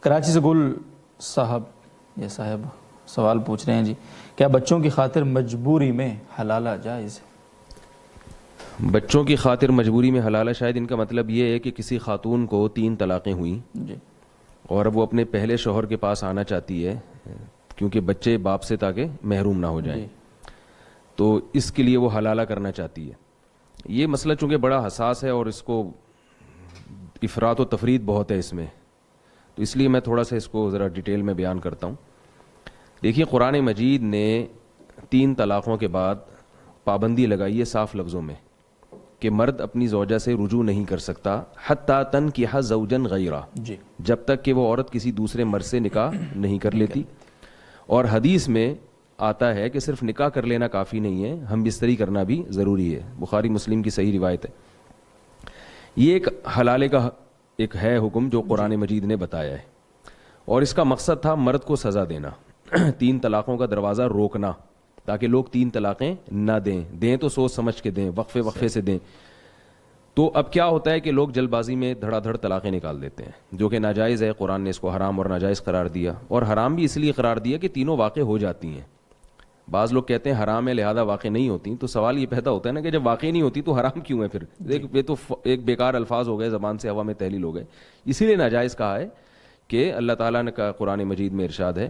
کراچی سے گل صاحب یا صاحب سوال پوچھ رہے ہیں جی، کیا بچوں کی خاطر مجبوری میں حلالہ جائز ہے؟ بچوں کی خاطر مجبوری میں حلالہ، شاید ان کا مطلب یہ ہے کہ کسی خاتون کو 3 طلاقیں ہوئیں جی، اور اب وہ اپنے پہلے شوہر کے پاس آنا چاہتی ہے کیونکہ بچے باپ سے تاکہ محروم نہ ہو جائیں، جی، تو اس کے لیے وہ حلالہ کرنا چاہتی ہے۔ یہ مسئلہ چونکہ بڑا حساس ہے اور اس کو افراط و تفرید بہت ہے اس میں، تو اس لیے میں تھوڑا سا اس کو ذرا ڈیٹیل میں بیان کرتا ہوں۔ دیکھیے، قرآن مجید نے 3 طلاقوں کے بعد پابندی لگائی ہے صاف لفظوں میں کہ مرد اپنی زوجہ سے رجوع نہیں کر سکتا حتیٰ تنکح زوجا غیرہ، جی، جب تک کہ وہ عورت کسی دوسرے مرد سے نکاح نہیں کر لیتی۔ اور حدیث میں آتا ہے کہ صرف نکاح کر لینا کافی نہیں ہے، ہم بستری کرنا بھی ضروری ہے، بخاری مسلم کی صحیح روایت ہے۔ یہ ایک حلالے کا ایک ہے حکم جو قرآن مجید نے بتایا ہے، اور اس کا مقصد تھا مرد کو سزا دینا، 3 طلاقوں کا دروازہ روکنا تاکہ لوگ 3 طلاقیں نہ دیں تو سوچ سمجھ کے دیں، وقفے سے دیں۔ تو اب کیا ہوتا ہے کہ لوگ جلد بازی میں دھڑا دھڑ طلاقیں نکال دیتے ہیں، جو کہ ناجائز ہے۔ قرآن نے اس کو حرام اور ناجائز قرار دیا، اور حرام بھی اس لیے قرار دیا کہ تینوں واقع ہو جاتی ہیں۔ بعض لوگ کہتے ہیں حرام ہے لہذا واقع نہیں ہوتی، تو سوال یہ پیدا ہوتا ہے نا کہ جب واقع نہیں ہوتی تو حرام کیوں ہے؟ پھر یہ تو ایک بیکار الفاظ ہو گئے، زبان سے ہوا میں تحلیل ہو گئے۔ اسی لیے ناجائز کہا ہے کہ اللہ تعالیٰ نے کہا قرآن مجید میں ارشاد ہے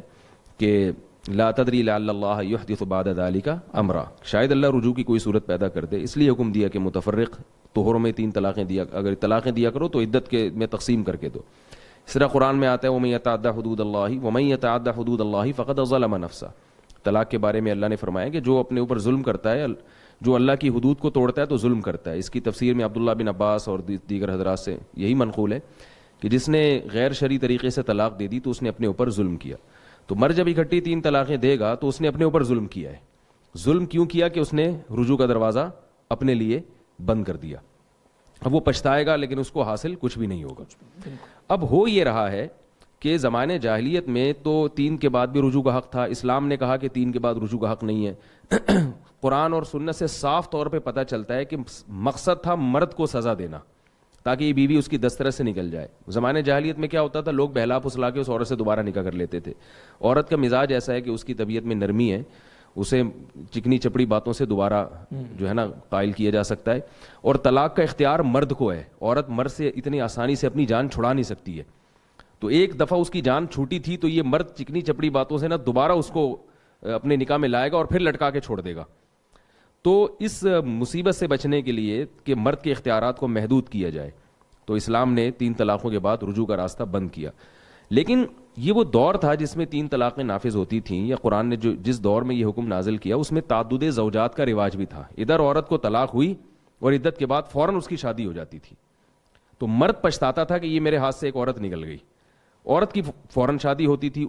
کہ لا تدری لعل اللہ یحدث بعد ذلک امرا، شاید اللہ رجوع کی کوئی صورت پیدا کر دے، اس لیے حکم دیا کہ متفرق طہروں میں 3 طلاقیں دیا، اگر طلاقیں دیا کرو تو عدت کے میں تقسیم کر کے دو۔ اس طرح قرآن میں آتا ہے وَمَن يَتَعَدَّ حُدُودَ اللَّهِ وَمَن يَتَعَدَّ حُدُودَ اللَّهِ فَقَدْ ظَلَمَ نَفْسَهُ۔ طلاق کے بارے میں اللہ نے فرمایا کہ جو اپنے اوپر ظلم کرتا ہے، جو اللہ کی حدود کو توڑتا ہے تو ظلم کرتا ہے۔ اس کی تفسیر میں عبداللہ بن عباس اور دیگر حضرات سے یہی منقول ہے کہ جس نے غیر شرعی طریقے سے طلاق دے دی تو اس نے اپنے اوپر ظلم کیا۔ تو مرد جب اکٹھی 3 طلاقیں دے گا تو اس نے اپنے اوپر ظلم کیا ہے۔ ظلم کیوں کیا؟ کہ اس نے رجوع کا دروازہ اپنے لیے بند کر دیا۔ اب وہ پچھتائے گا لیکن اس کو حاصل کچھ بھی نہیں ہوگا۔ اب ہو یہ رہا ہے کہ زمانے جاہلیت میں تو 3 کے بعد بھی رجوع کا حق تھا، اسلام نے کہا کہ 3 کے بعد رجوع کا حق نہیں ہے۔ قرآن اور سنت سے صاف طور پہ پتہ چلتا ہے کہ مقصد تھا مرد کو سزا دینا تاکہ یہ بیوی اس کی دسترس سے نکل جائے۔ زمانے جاہلیت میں کیا ہوتا تھا؟ لوگ بہلا پھسلا کے اس عورت سے دوبارہ نکاح کر لیتے تھے۔ عورت کا مزاج ایسا ہے کہ اس کی طبیعت میں نرمی ہے، اسے چکنی چپڑی باتوں سے دوبارہ جو ہے نا قائل کیا جا سکتا ہے، اور طلاق کا اختیار مرد کو ہے۔ عورت مرد سے اتنی آسانی سے اپنی جان چھڑا نہیں سکتی ہے، تو ایک دفعہ اس کی جان چھوٹی تھی تو یہ مرد چکنی چپڑی باتوں سے نا دوبارہ اس کو اپنے نکاح میں لائے گا اور پھر لٹکا کے چھوڑ دے گا۔ تو اس مصیبت سے بچنے کے لیے کہ مرد کے اختیارات کو محدود کیا جائے تو اسلام نے 3 طلاقوں کے بعد رجوع کا راستہ بند کیا۔ لیکن یہ وہ دور تھا جس میں 3 طلاقیں نافذ ہوتی تھیں، یا قرآن نے جس دور میں یہ حکم نازل کیا اس میں تعدد زوجات کا رواج بھی تھا۔ ادھر عورت کو طلاق ہوئی اور عدت کے بعد فوراً اس کی شادی ہو جاتی تھی، تو مرد پچھتاتا تھا کہ یہ میرے ہاتھ سے ایک عورت نکل گئی۔ عورت کی فوراً شادی ہوتی تھی،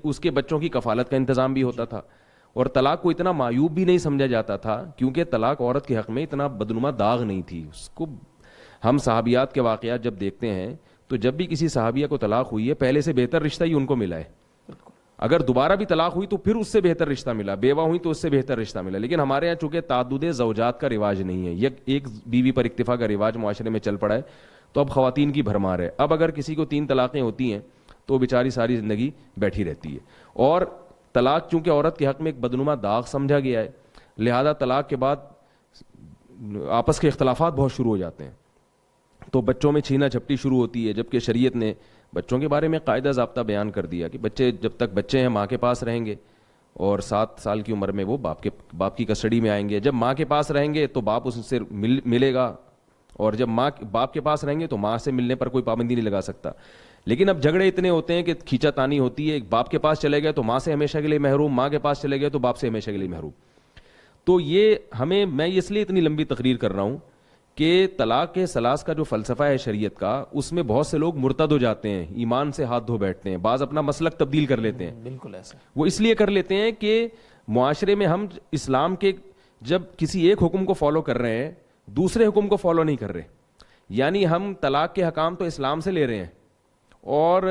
اس کے بچوں کی کفالت کا انتظام بھی ہوتا تھا، اور طلاق کو اتنا معیوب بھی نہیں سمجھا جاتا تھا کیونکہ طلاق عورت کے حق میں اتنا بدنما داغ نہیں تھی۔ اس کو ہم صحابیات کے واقعات جب دیکھتے ہیں تو جب بھی کسی صحابیہ کو طلاق ہوئی ہے پہلے سے بہتر رشتہ ہی ان کو ملا ہے۔ اگر دوبارہ بھی طلاق ہوئی تو پھر اس سے بہتر رشتہ ملا، بیوہ ہوئی تو اس سے بہتر رشتہ ملا۔ لیکن ہمارے یہاں چونکہ تعدد زوجات کا رواج نہیں ہے، ایک بیوی پر اکتفا کا رواج معاشرے میں چل پڑا ہے، تو اب خواتین کی بھرمار ہے۔ اب اگر کسی کو 3 طلاقیں ہوتی ہیں تو بیچاری ساری زندگی بیٹھی رہتی ہے، اور طلاق چونکہ عورت کے حق میں ایک بدنما داغ سمجھا گیا ہے، لہذا طلاق کے بعد آپس کے اختلافات بہت شروع ہو جاتے ہیں، تو بچوں میں چھینا جھپٹی شروع ہوتی ہے، جبکہ شریعت نے بچوں کے بارے میں قاعدہ ضابطہ بیان کر دیا کہ بچے جب تک بچے ہیں ماں کے پاس رہیں گے، اور 7 سال کی عمر میں وہ باپ کی کسٹڈی میں آئیں گے۔ جب ماں کے پاس رہیں گے تو باپ اس سے ملے گا، اور جب باپ کے پاس رہیں گے تو ماں سے ملنے پر کوئی پابندی نہیں لگا سکتا۔ لیکن اب جھگڑے اتنے ہوتے ہیں کہ کھینچا تانی ہوتی ہے، باپ کے پاس چلے گئے تو ماں سے ہمیشہ کے لیے محروم، ماں کے پاس چلے گئے تو باپ سے ہمیشہ کے لیے محروم۔ تو یہ میں اس لیے اتنی لمبی تقریر کر رہا ہوں کہ طلاق کے ثلاث کا جو فلسفہ ہے شریعت کا، اس میں بہت سے لوگ مرتد ہو جاتے ہیں، ایمان سے ہاتھ دھو بیٹھتے ہیں، بعض اپنا مسلک تبدیل کر لیتے ہیں۔ بالکل ایسا وہ اس لیے کر لیتے ہیں کہ معاشرے میں ہم اسلام کے جب کسی ایک حکم کو فالو کر رہے ہیں دوسرے حکم کو فالو نہیں کر رہے، یعنی ہم طلاق کے حکام تو اسلام سے لے رہے ہیں اور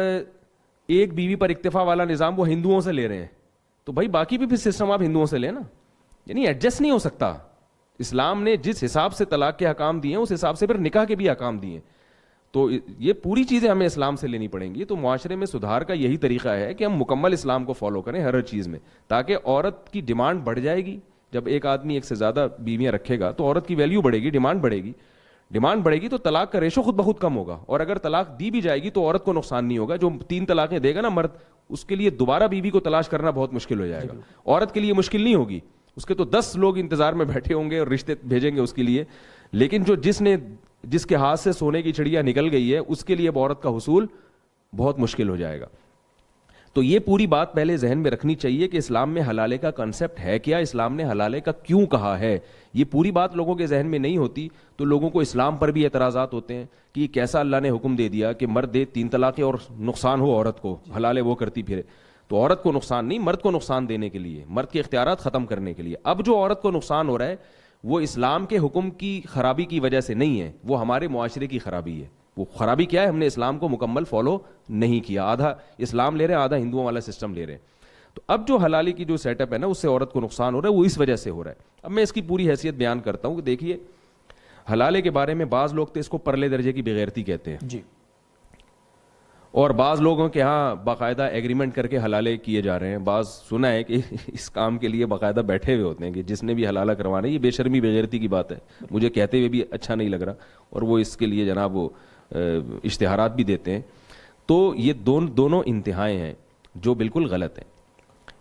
ایک بیوی پر اکتفا والا نظام وہ ہندوؤں سے لے رہے ہیں، تو بھائی باقی بھی پھر سسٹم آپ ہندوؤں سے لیں نا، یعنی ایڈجسٹ نہیں ہو سکتا۔ اسلام نے جس حساب سے طلاق کے حکام دیے ہیں اس حساب سے پھر نکاح کے بھی حکام دیے ہیں، تو یہ پوری چیزیں ہمیں اسلام سے لینی پڑیں گی. تو معاشرے میں سدھار کا یہی طریقہ ہے کہ ہم مکمل اسلام کو فالو کریں ہر چیز میں, تاکہ عورت کی ڈیمانڈ بڑھ جائے گی. جب ایک آدمی ایک سے زیادہ بیویاں رکھے گا تو عورت کی ویلیو بڑھے گی, ڈیمانڈ بڑھے گی تو طلاق کا ریشو خود بخود کم ہوگا. اور اگر طلاق دی بھی جائے گی تو عورت کو نقصان نہیں ہوگا. جو 3 طلاقیں دے گا نا مرد, اس کے لیے دوبارہ بیوی کو تلاش کرنا بہت مشکل ہو جائے گا. عورت کے لیے مشکل نہیں ہوگی, اس کے تو 10 لوگ انتظار میں بیٹھے ہوں گے اور رشتے بھیجیں گے اس کے لیے. لیکن جس کے ہاتھ سے سونے کی چڑیا نکل گئی ہے, اس کے لیے اب عورت کا حصول بہت مشکل ہو جائے گا. تو یہ پوری بات پہلے ذہن میں رکھنی چاہیے کہ اسلام میں حلالے کا کنسپٹ ہے کیا, اسلام نے حلالے کا کیوں کہا ہے. یہ پوری بات لوگوں کے ذہن میں نہیں ہوتی, تو لوگوں کو اسلام پر بھی اعتراضات ہوتے ہیں کہ یہ کیسا اللہ نے حکم دے دیا کہ مرد دے 3 طلاقیں اور نقصان ہو عورت کو, حلالے وہ کرتی پھرے. تو عورت کو نقصان نہیں, مرد کو نقصان دینے کے لیے, مرد کے اختیارات ختم کرنے کے لیے. اب جو عورت کو نقصان ہو رہا ہے وہ اسلام کے حکم کی خرابی کی وجہ سے نہیں ہے, وہ ہمارے معاشرے کی خرابی ہے. وہ خرابی کیا ہے, ہم نے اسلام کو مکمل فالو نہیں کیا, آدھا اسلام لے رہے ہیں, آدھا ہندوؤں والا سسٹم لے رہے ہیں. تو اب جو حلالی کی جو سیٹ اپ ہے نا, اس سے عورت کو نقصان ہو رہا ہے, وہ اس وجہ سے ہو رہا ہے. اب میں اس کی پوری حیثیت بیان کرتا ہوں کہ دیکھیے, حلالے کے بارے میں بعض لوگ تو اس کو پرلے درجے کی بغیرتی کہتے ہیں جی, اور بعض لوگوں کے ہاں باقاعدہ ایگریمنٹ کر کے حلالے کیے جا رہے ہیں. بعض سنا ہے کہ اس کام کے لیے باقاعدہ بیٹھے ہوئے ہوتے ہیں کہ جس نے بھی حلالہ کروانا ہے. یہ بے شرمی بغیرتی کی بات ہے, مجھے کہتے ہوئے بھی اچھا نہیں لگ رہا, اور وہ اس کے لیے جناب وہ اشتہارات بھی دیتے ہیں. تو یہ دونوں انتہائیں ہیں جو بالکل غلط ہیں.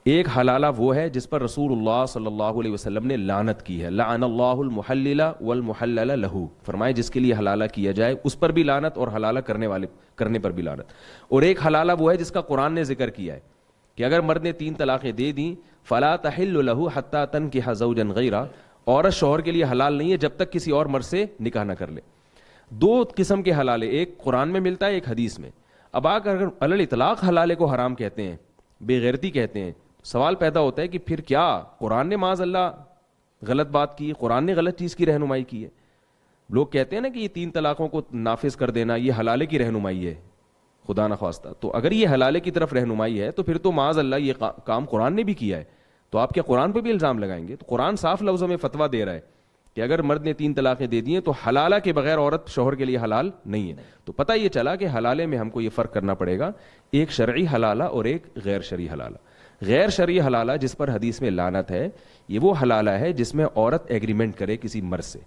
ایک حلالہ وہ ہے جس پر رسول اللہ صلی اللہ علیہ وسلم نے لعنت کی ہے, لعن اللہ المحلل والمحلل لہ, فرمائے جس کے لیے حلالہ کیا جائے اس پر بھی لعنت اور حلالہ کرنے پر بھی لعنت. اور ایک حلالہ وہ ہے جس کا قرآن نے ذکر کیا ہے کہ اگر مرد نے 3 طلاقیں دے دیں, فلا تحل لہ حتی تنکح زوجا غیرہ, عورت شوہر کے لیے حلال نہیں ہے جب تک کسی اور مرد سے نکاح نہ کر لے. 2 قسم کے حلالے, ایک قرآن میں ملتا ہے, ایک حدیث میں. اب اگر علی الاطلاق حلالے کو حرام کہتے ہیں, بے غیرتی کہتے ہیں, سوال پیدا ہوتا ہے کہ پھر کیا قرآن نے معاذ اللہ غلط بات کی ہے, قرآن نے غلط چیز کی رہنمائی کی ہے. لوگ کہتے ہیں نا کہ یہ 3 طلاقوں کو نافذ کر دینا یہ حلالے کی رہنمائی ہے, خدا نخواستہ. تو اگر یہ حلالے کی طرف رہنمائی ہے تو پھر تو معاذ اللہ یہ کام قرآن نے بھی کیا ہے, تو آپ کیا قرآن پہ بھی الزام لگائیں گے؟ تو قرآن صاف لفظوں میں فتویٰ دے رہا ہے کہ اگر مرد نے 3 طلاقیں دے دی ہیں تو حلالہ کے بغیر عورت شوہر کے لیے حلال نہیں ہے. تو پتہ یہ چلا کہ حلالے میں ہم کو یہ فرق کرنا پڑے گا, ایک شرعی حلالہ اور ایک غیر شرعی حلالہ. غیر شرعی حلالہ جس پر حدیث میں لعنت ہے, یہ وہ حلالہ ہے جس میں عورت ایگریمنٹ کرے کسی مرد سے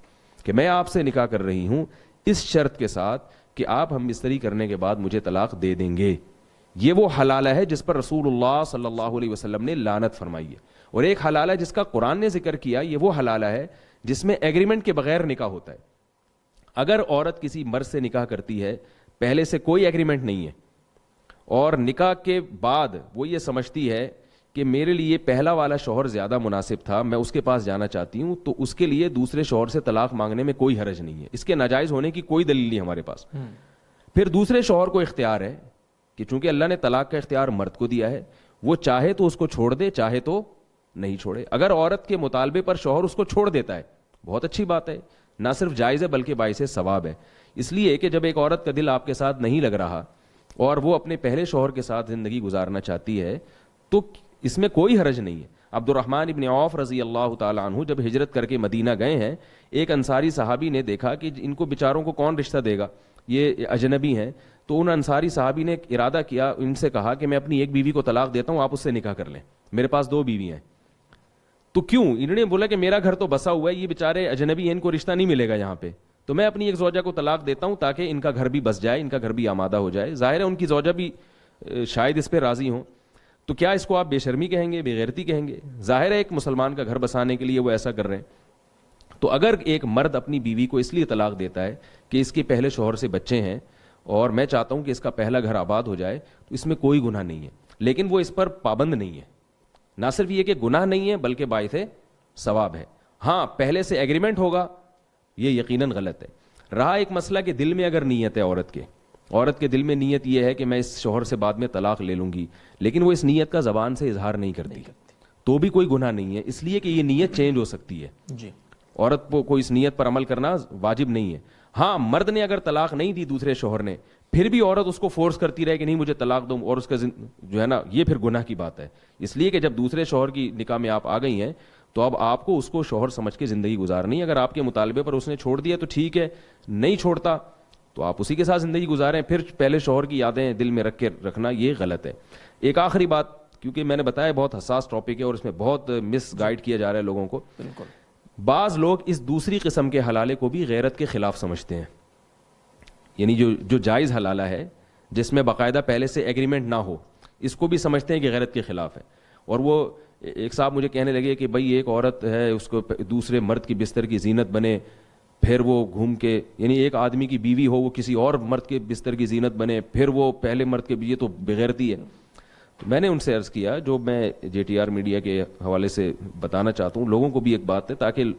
کہ میں آپ سے نکاح کر رہی ہوں اس شرط کے ساتھ کہ آپ ہم بستری کرنے کے بعد مجھے طلاق دے دیں گے. یہ وہ حلالہ ہے جس پر رسول اللہ صلی اللہ علیہ وسلم نے لعنت فرمائی ہے. اور ایک حلالہ جس کا قرآن نے ذکر کیا, یہ وہ حلالہ ہے جس میں ایگریمنٹ کے بغیر نکاح ہوتا ہے. اگر عورت کسی مرد سے نکاح کرتی ہے, پہلے سے کوئی ایگریمنٹ نہیں ہے, اور نکاح کے بعد وہ یہ سمجھتی ہے کہ میرے لیے پہلا والا شوہر زیادہ مناسب تھا, میں اس کے پاس جانا چاہتی ہوں, تو اس کے لیے دوسرے شوہر سے طلاق مانگنے میں کوئی حرج نہیں ہے. اس کے ناجائز ہونے کی کوئی دلیل نہیں ہمارے پاس. پھر دوسرے شوہر کو اختیار ہے کہ چونکہ اللہ نے طلاق کا اختیار مرد کو دیا ہے, وہ چاہے تو اس کو چھوڑ دے, چاہے تو نہیں چھوڑے. اگر عورت کے مطالبے پر شوہر اس کو چھوڑ دیتا ہے, بہت اچھی بات ہے, نہ صرف جائز ہے بلکہ باعث ثواب ہے. اس لیے کہ جب ایک عورت کا دل آپ کے ساتھ نہیں لگ رہا اور وہ اپنے پہلے شوہر کے ساتھ زندگی گزارنا چاہتی ہے تو اس میں کوئی حرج نہیں ہے. عبد الرحمن ابن عوف رضی اللہ تعالی عنہ جب ہجرت کر کے مدینہ گئے ہیں, ایک انصاری صحابی نے دیکھا کہ ان کو بیچاروں کو کون رشتہ دے گا, یہ اجنبی ہیں. تو ان انصاری صحابی نے ارادہ کیا, ان سے کہا کہ میں اپنی ایک بیوی کو طلاق دیتا ہوں, آپ اس سے نکاح کر لیں, میرے پاس 2 بیویاں ہیں. تو کیوں؟ انہوں نے بولا کہ میرا گھر تو بسا ہوا ہے, یہ بیچارے اجنبی ہیں, ان کو رشتہ نہیں ملے گا یہاں پہ, تو میں اپنی ایک زوجہ کو طلاق دیتا ہوں تاکہ ان کا گھر بھی بس جائے, ان کا گھر بھی آمادہ ہو جائے. ظاہر ہے ان کی زوجہ بھی شاید اس پہ راضی ہوں. تو کیا اس کو آپ بے شرمی کہیں گے, بے غیرتی کہیں گے؟ ظاہر ہے ایک مسلمان کا گھر بسانے کے لیے وہ ایسا کر رہے ہیں. تو اگر ایک مرد اپنی بیوی کو اس لیے طلاق دیتا ہے کہ اس کے پہلے شوہر سے بچے ہیں اور میں چاہتا ہوں کہ اس کا پہلا گھر آباد ہو جائے, تو اس میں کوئی گناہ نہیں ہے. لیکن وہ اس پر پابند نہیں ہے. نہ صرف یہ کہ گناہ نہیں ہے بلکہ باعث ثواب ہے. ہاں پہلے سے ایگریمنٹ ہوگا, یہ یقیناً غلط ہے. رہا ایک مسئلہ کہ دل میں اگر نیت ہے عورت کے دل میں نیت یہ ہے کہ میں اس شوہر سے بعد میں طلاق لے لوں گی, لیکن وہ اس نیت کا زبان سے اظہار نہیں کرتی, تو بھی کوئی گناہ نہیں ہے, اس لیے کہ یہ نیت چینج ہو سکتی ہے. جی, عورت کو اس نیت پر عمل کرنا واجب نہیں ہے. ہاں مرد نے اگر طلاق نہیں دی دوسرے شوہر نے, پھر بھی عورت اس کو فورس کرتی رہے کہ نہیں مجھے طلاق دو, اور اس کا جو ہے نا یہ پھر گناہ کی بات ہے. اس لیے کہ جب دوسرے شوہر کی نکاح میں آپ آ گئی ہیں تو اب آپ کو اس کو شوہر سمجھ کے زندگی گزارنی ہے. اگر آپ کے مطالبے پر اس نے چھوڑ دیا تو ٹھیک ہے, نہیں چھوڑتا تو آپ اسی کے ساتھ زندگی گزاریں, پھر پہلے شوہر کی یادیں دل میں رکھ کے رکھنا یہ غلط ہے. ایک آخری بات, کیونکہ میں نے بتایا بہت حساس ٹاپک ہے اور اس میں بہت مس گائیڈ کیا جا رہا ہے لوگوں کو. بالکل. بعض لوگ اس دوسری قسم کے حلالے کو بھی غیرت کے خلاف سمجھتے ہیں, یعنی جو جائز حلالہ ہے جس میں باقاعدہ پہلے سے ایگریمنٹ نہ ہو, اس کو بھی سمجھتے ہیں کہ غیرت کے خلاف ہے. اور وہ ایک صاحب مجھے کہنے لگے کہ بھائی ایک عورت ہے, اس کو دوسرے مرد کی بستر کی زینت بنے, پھر وہ گھوم کے, یعنی ایک آدمی کی بیوی ہو وہ کسی اور مرد کے بستر کی زینت بنے, پھر وہ پہلے مرد کے, یہ تو بغیرتی ہے. تو میں نے ان سے عرض کیا, جو میں جے ٹی آر میڈیا کے حوالے سے بتانا چاہتا ہوں لوگوں کو بھی ایک بات ہے, تاکہ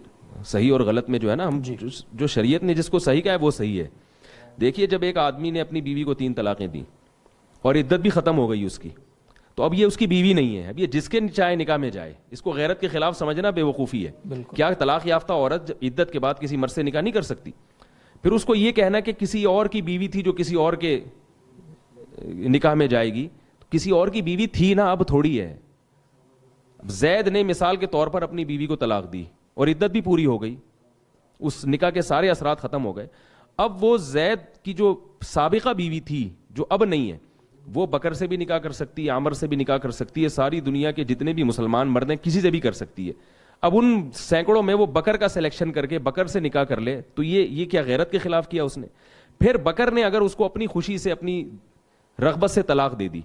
صحیح اور غلط میں جو ہے نا ہم جو شریعت نے جس کو صحیح کہا ہے وہ صحیح ہے. دیکھیے جب ایک آدمی نے اپنی بیوی کو 3 طلاقیں دیں اور عدت بھی ختم ہو گئی اس کی, تو اب یہ اس کی بیوی نہیں ہے, اب یہ جس کے چاہے نکاح میں جائے. اس کو غیرت کے خلاف سمجھنا بے وقوفی ہے. کیا طلاق یافتہ عورت عدت کے بعد کسی مرد سے نکاح نہیں کر سکتی؟ پھر اس کو یہ کہنا کہ کسی اور کی بیوی تھی جو کسی اور کے نکاح میں جائے گی, کسی اور کی بیوی تھی نا, اب تھوڑی ہے. زید نے مثال کے طور پر اپنی بیوی کو طلاق دی اور عدت بھی پوری ہو گئی, اس نکاح کے سارے اثرات ختم ہو گئے. اب وہ زید کی جو سابقہ بیوی تھی جو اب نہیں ہے, وہ بکر سے بھی نکاح کر سکتی ہے, عامر سے بھی نکاح کر سکتی ہے, ساری دنیا کے جتنے بھی مسلمان مرد ہیں کسی سے بھی کر سکتی ہے. اب ان سینکڑوں میں وہ بکر کا سلیکشن کر کے بکر سے نکاح کر لے, تو یہ کیا غیرت کے خلاف کیا اس نے؟ پھر بکر نے اگر اس کو اپنی خوشی سے اپنی رغبت سے طلاق دے دی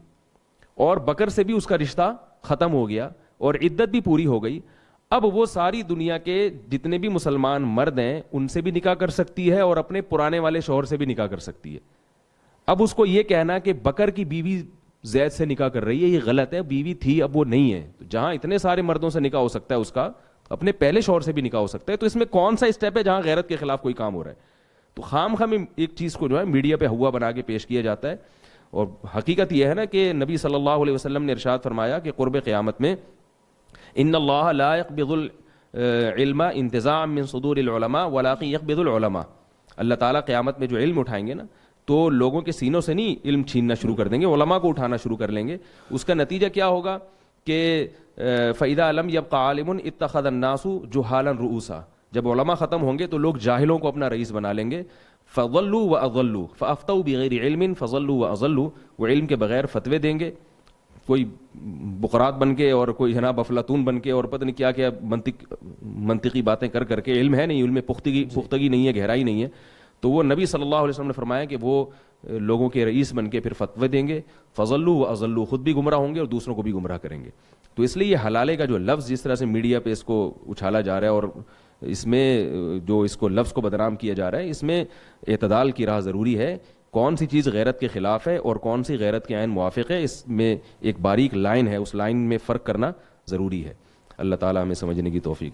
اور بکر سے بھی اس کا رشتہ ختم ہو گیا اور عدت بھی پوری ہو گئی, اب وہ ساری دنیا کے جتنے بھی مسلمان مرد ہیں ان سے بھی نکاح کر سکتی ہے اور اپنے پرانے والے شوہر سے بھی نکاح کر سکتی ہے. اب اس کو یہ کہنا کہ بکر کی بیوی زید سے نکاح کر رہی ہے, یہ غلط ہے. بیوی تھی اب وہ نہیں ہے. تو جہاں اتنے سارے مردوں سے نکاح ہو سکتا ہے اس کا, اپنے پہلے شوہر سے بھی نکاح ہو سکتا ہے. تو اس میں کون سا اسٹیپ ہے جہاں غیرت کے خلاف کوئی کام ہو رہا ہے؟ تو خام ایک چیز کو جو ہے میڈیا پہ ہوا بنا کے پیش کیا جاتا ہے. اور حقیقت یہ ہے نا کہ نبی صلی اللہ علیہ وسلم نے ارشاد فرمایا کہ قرب قیامت میں ان اللہ لا يقبض العلم انتزاعا من صدور العلماء ولكن يقبض العلماء. اللہ تعالیٰ قیامت میں جو علم اٹھائیں گے نا, تو لوگوں کے سینوں سے نہیں علم چھیننا شروع کر دیں گے, علماء کو اٹھانا شروع کر لیں گے. اس کا نتیجہ کیا ہوگا کہ فَإِذَا لَمْ يَبْقَ عَالِمٌ اتَّخَذَ النَّاسُ جُهَالًا رُؤُوسًا. جب علماء ختم ہوں گے تو لوگ جاہلوں کو اپنا رئیس بنا لیں گے. فَضَلُّوا وَأَضَلُّوا فَأَفْتَوْا بِغَيْرِ عِلْمٍ فَضَلُّوا وَأَضَلُّوا. وہ علم کے بغیر فتوے دیں گے, کوئی بقرات بن کے اور کوئی جناب افلاطون بن کے اور پتہ نہیں کیا کیا منطقی باتیں کر کے. علم ہے نہیں, علم میں پختگی نہیں ہے, گہرائی نہیں ہے. تو وہ نبی صلی اللہ علیہ وسلم نے فرمایا کہ وہ لوگوں کے رئیس بن کے پھر فتوے دیں گے. فضلوا واضلوا, خود بھی گمراہ ہوں گے اور دوسروں کو بھی گمراہ کریں گے. تو اس لیے یہ حلالے کا جو لفظ جس طرح سے میڈیا پہ اس کو اچھالا جا رہا ہے اور اس میں جو اس کو لفظ کو بدنام کیا جا رہا ہے, اس میں اعتدال کی راہ ضروری ہے. کون سی چیز غیرت کے خلاف ہے اور کون سی غیرت کے عین موافق ہے, اس میں ایک باریک لائن ہے, اس لائن میں فرق کرنا ضروری ہے. اللہ تعالیٰ ہمیں سمجھنے کی توفیق.